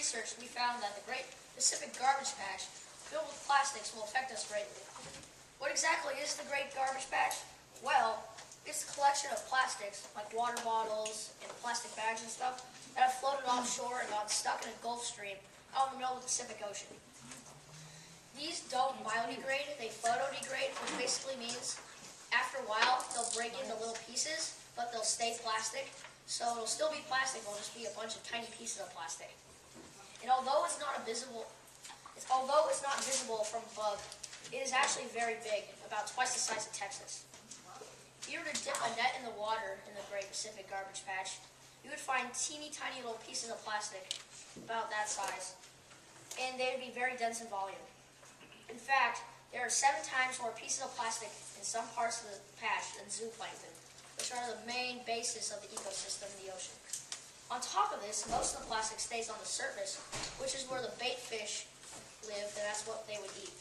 research, we found that the Great Pacific Garbage Patch, filled with plastics, will affect us greatly. What exactly is the Great Garbage Patch? Well, it's a collection of plastics, like water bottles and plastic bags and stuff, that have floated offshore and got stuck in a Gulf Stream out in the middle of the Pacific Ocean. These don't biodegrade, they photodegrade, which basically means after a while they'll break into little pieces, but they'll stay plastic. So it'll still be plastic, it'll just be a bunch of tiny pieces of plastic. And although it's not visible from above, it is actually very big, about twice the size of Texas. If you were to dip a net in the water in the Great Pacific Garbage Patch, you would find teeny tiny little pieces of plastic, about that size, and they would be very dense in volume. In fact, there are 7 times more pieces of plastic in some parts of the patch than zooplankton, which are the main basis of the ecosystem in the ocean. On top of this, most of the plastic stays on the surface, which is where the bait fish live, and that's what they would eat.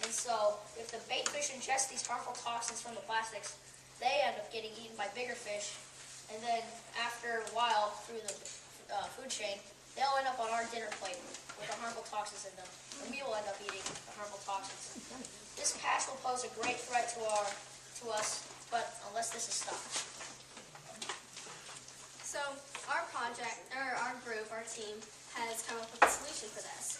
And so, if the bait fish ingest these harmful toxins from the plastics, they end up getting eaten by bigger fish, and then after a while, through the food chain, they'll end up on our dinner plate with the harmful toxins in them, and we will end up eating the harmful toxins. This patch will pose a great threat to us, but unless this is stopped. So our project, or our group, our team, has come up with a solution for this.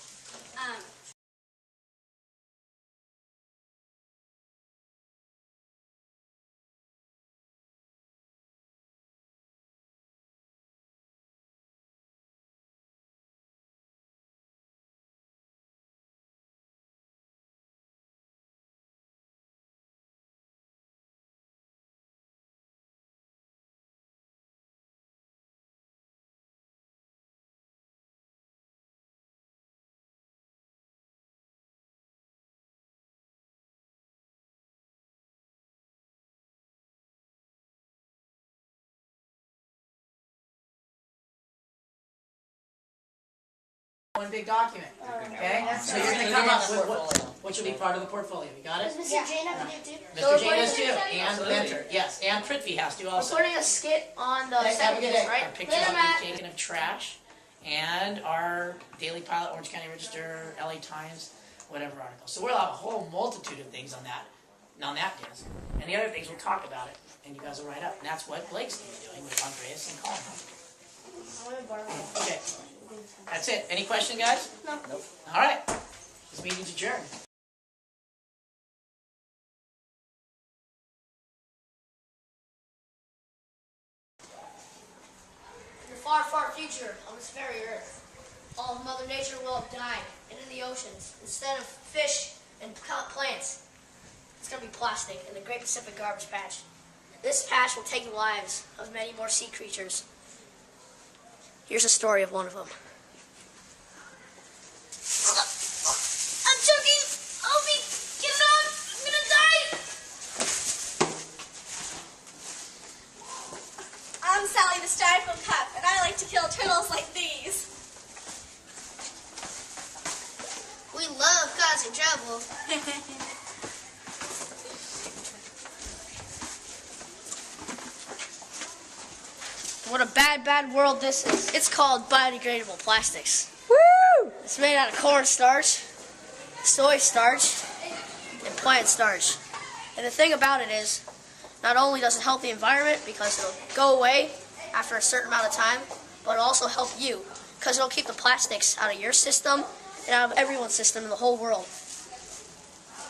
One big document, okay? So you're going to come up with what should be part of the portfolio. You got it? Does Mr. Jane have to do too? Mr. Jane does too, and the mentor, yes, and Prithvi has to also. We're putting a skit on the Have a good day. right? Our pictures will be taken of trash, and our Daily Pilot, Orange County Register, LA Times, whatever article. So we'll have a whole multitude of things on that desk. And the other things, we'll talk about it, and you guys will write up. And that's what Blake's going to be doing with Andreas and Colin. Okay. That's it. Any question, guys? No. Nope. All right. This meeting's adjourned. In the far, far future, on this very earth, all of Mother Nature will have died, and in the oceans, instead of fish and plants, it's going to be plastic in the Great Pacific Garbage Patch. This patch will take the lives of many more sea creatures. Here's a story of one of them. I'm choking! Help me! Get it out! I'm gonna die! I'm Sally the Styrofoam Cup, and I like to kill turtles like these. We love causing trouble. What a bad, bad world this is. It's called biodegradable plastics. Woo! It's made out of cornstarch, soy starch, and plant starch. And the thing about it is, not only does it help the environment because it'll go away after a certain amount of time, but it'll also help you because it'll keep the plastics out of your system and out of everyone's system in the whole world.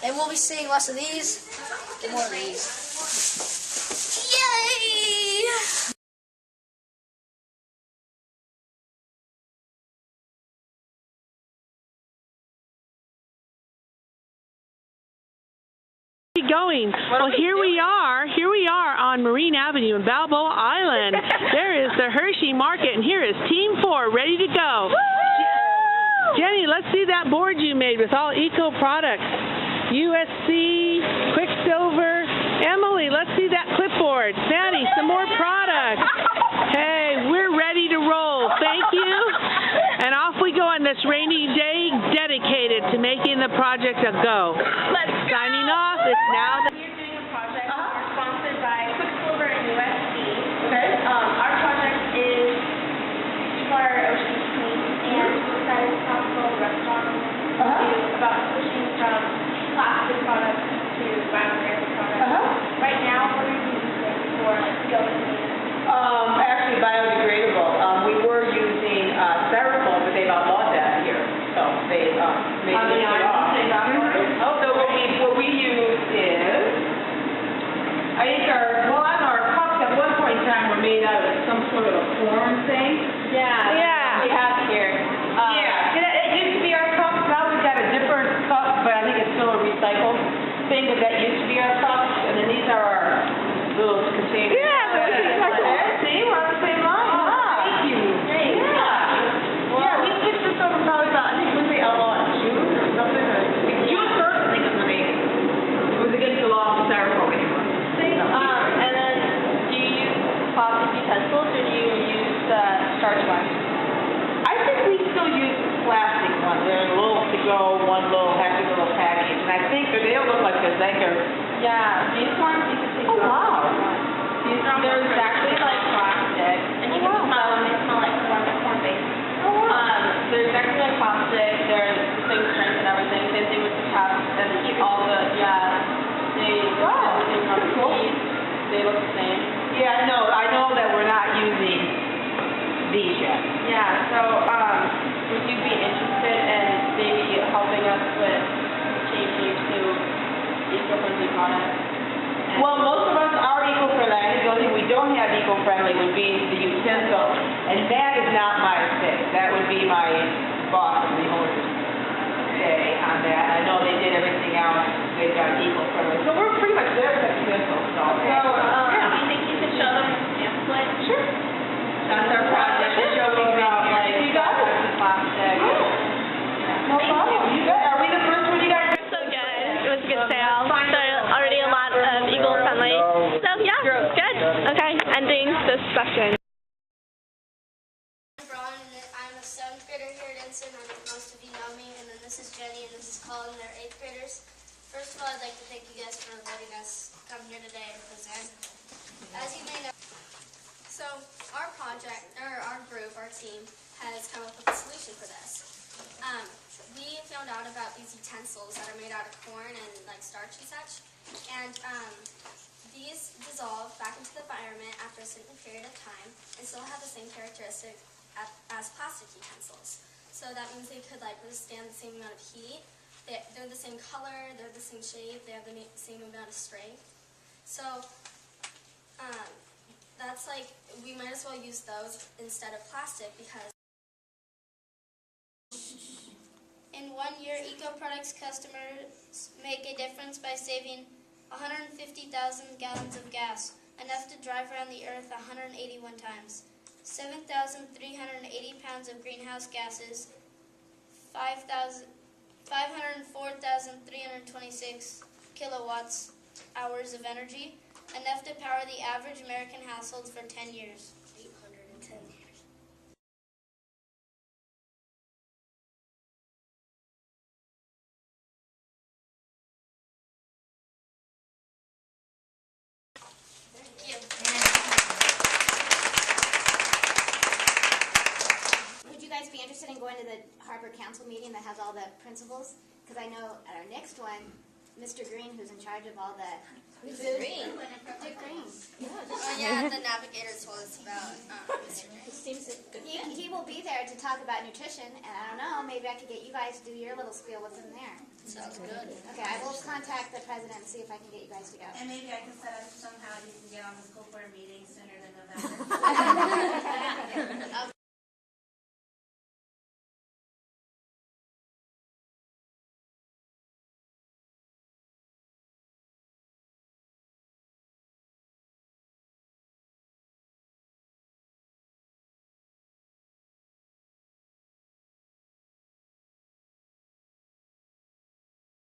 And we'll be seeing less of these and more of these. Yay! Going. Well, here we are on Marine Avenue in Balboa Island. There is the Hershey Market, and here is Team 4 ready to go. Jenny, let's see that board you made with all eco products. USC, Quicksilver. Emily, let's see that clipboard. Sandy, some more products. Hey, we're ready to roll. Thank you. And off we go on this rainy day, dedicated to making the project a go. Signing off. It's now the... We're doing a project. We're sponsored by Quicksilver and USC. Okay. Our project is to keep our oceans clean, and Yeah. We have here. It used to be our cups, now we've got a different cup, but I think it's still a recycled thing, but that used to be our cups, and then these are our little containers. Yeah, look at that. See, we're on the same line. Thank you. Yeah, we switched this over probably about, I think, when they outlawed in June or something, or June 1st, I think is when they, it was against the law of styrofoam anymore. And then, do you use plastic utensils or do you use starch ones? I think we still use plastic ones. They're a little to go, one little happy little package, and I think they don't look like this. I think they're. Yeah, these ones you can take Oh wow. They're exactly like plastic, and you can smell them. They smell like corn base. Oh wow. They're exactly like plastic. They're the same strength and everything. Same thing with the caps and all the everything on the feet. They look the same. Yeah, no, I know that we're not using these yet. Yeah. So would you be interested in maybe helping us with changing to eco-friendly products? Well, most of us are eco-friendly. I think the only thing we don't have eco-friendly would be the utensil, and that is not my thing. That would be my boss and the owner's say on that. I know they did everything else. They've got eco-friendly. So we're pretty much there with utensils. So, Do you think you could show them a pamphlet? Sure. That's our project. It shows about like You got it. plastic. No problem. You got it. Are we the first one you guys? So good. It was a good sale. So already a lot of eco-friendly. So yeah, good. Okay, ending this session. I'm Braun, and I'm a 7th grader here at Ensign. I think most of you know me. And then this is Jenny, and this is Colin. They're 8th graders. First of all, I'd like to thank you guys for letting us come here today and present. As you may know, So our group, our team, has come up with a solution for this. We found out about these utensils that are made out of corn and like starch and such, and these dissolve back into the environment after a certain period of time and still have the same characteristic as plastic utensils. So that means they could like withstand the same amount of heat. They're the same color, they're the same shape, they have the same amount of strength. So that's like, we might as well use those instead of plastic because in 1 year, eco-products customers make a difference by saving 150,000 gallons of gas, enough to drive around the earth 181 times, 7,380 pounds of greenhouse gases, 504,326 kilowatts hours of energy, enough to power the average American household for 10 years. 810 years. Would you guys be interested in going to the Harbor Council meeting that has all the principals? Because I know at our next one, Mr. Green, who's in charge of all the... Who's Green? Dick Green. Oh yeah, the navigator told us about Mr. He will be there to talk about nutrition, and I don't know, maybe I could get you guys to do your little spiel with him there. Sounds good. Okay, I will contact the president and see if I can get you guys to go. And maybe I can set up some